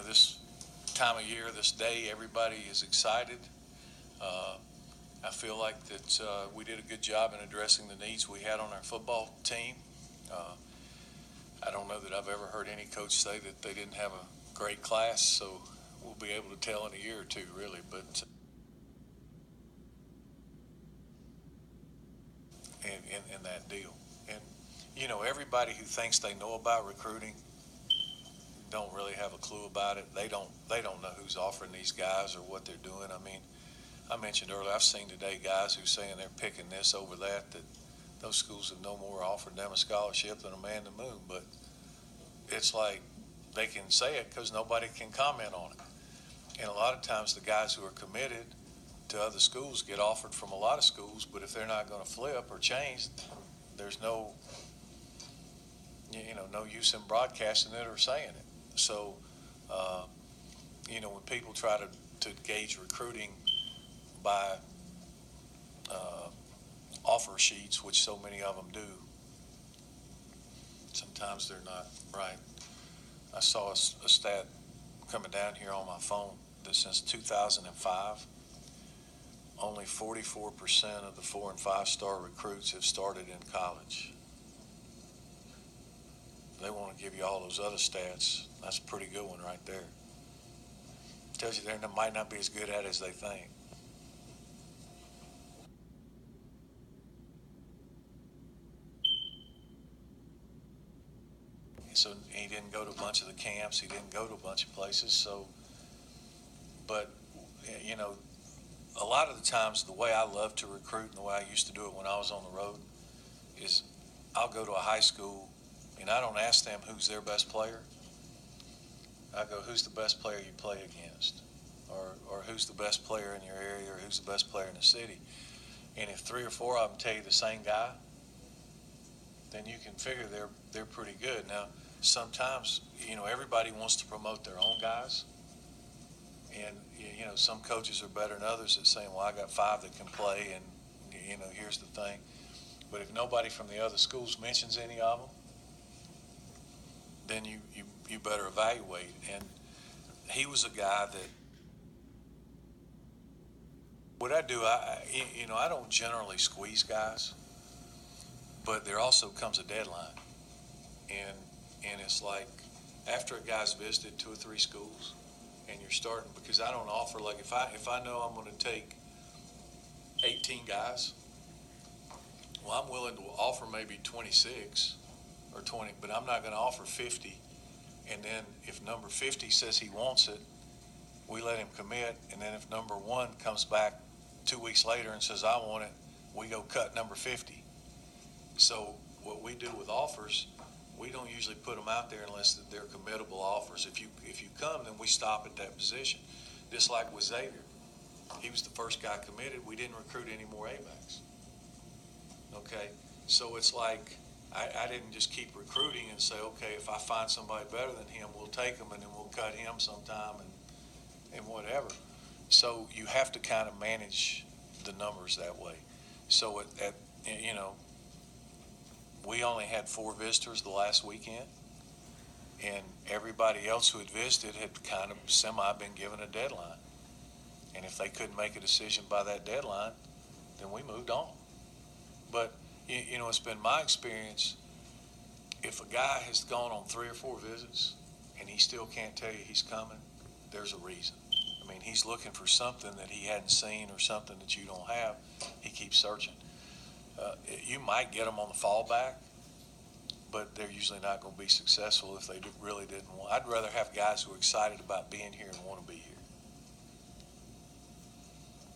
this time of year, this day, everybody is excited. I feel like that we did a good job in addressing the needs we had on our football team. I don't know that I've ever heard any coach say that they didn't have a great class, so we'll be able to tell in a year or two, really. But in that deal, and everybody who thinks they know about recruiting don't really have a clue about it. They don't know who's offering these guys or what they're doing. I mean, I mentioned earlier, I've seen today guys who saying they're picking this over that those schools have no more offered them a scholarship than a man to the moon. But it's like they can say it because nobody can comment on it. And a lot of times the guys who are committed to other schools get offered from a lot of schools, but if they're not going to flip or change, there's no use in broadcasting it or saying it. So, when people try to gauge recruiting by offer sheets, which so many of them do, sometimes they're not right. I saw a stat coming down here on my phone that since 2005, only 44% of the 4- and 5-star recruits have started in college. They want to give you all those other stats. That's a pretty good one right there. Tells you they might not be as good at it as they think. So he didn't go to a bunch of the camps. He didn't go to a bunch of places. So, but, a lot of the times the way I love to recruit and the way I used to do it when I was on the road is I'll go to a high school and I don't ask them who's their best player. I go, who's the best player you play against? Or who's the best player in your area, or who's the best player in the city? And if 3 or 4 of them tell you the same guy, then you can figure they're pretty good. Now, sometimes, everybody wants to promote their own guys. And, some coaches are better than others at saying, well, I got 5 that can play, and, here's the thing. But if nobody from the other schools mentions any of them, then you better evaluate. And he was a guy that, what I do, I don't generally squeeze guys, but there also comes a deadline. And it's like after a guy's visited 2 or 3 schools and you're starting, because I don't offer, like if I know I'm going to take 18 guys, well, I'm willing to offer maybe 26 or 20, but I'm not going to offer 50. And then if number 50 says he wants it, we let him commit. And then if number 1 comes back 2 weeks later and says, I want it, we go cut number 50. So what we do with offers, we don't usually put them out there unless they're committable offers. If you come, then we stop at that position. Just like with Xavier. He was the first guy committed. We didn't recruit any more A-backs. Okay? So it's like I didn't just keep recruiting and say, okay, if I find somebody better than him, we'll take him and then we'll cut him sometime and whatever. So you have to kind of manage the numbers that way. So we only had 4 visitors the last weekend, and everybody else who had visited had kind of been given a deadline. And if they couldn't make a decision by that deadline, then we moved on. But, it's been my experience, if a guy has gone on 3 or 4 visits and he still can't tell you he's coming, there's a reason. I mean, he's looking for something that he hadn't seen or something that you don't have. He keeps searching. You might get them on the fallback, but they're usually not going to be successful if they really didn't want. I'd rather have guys who are excited about being here and want to be here.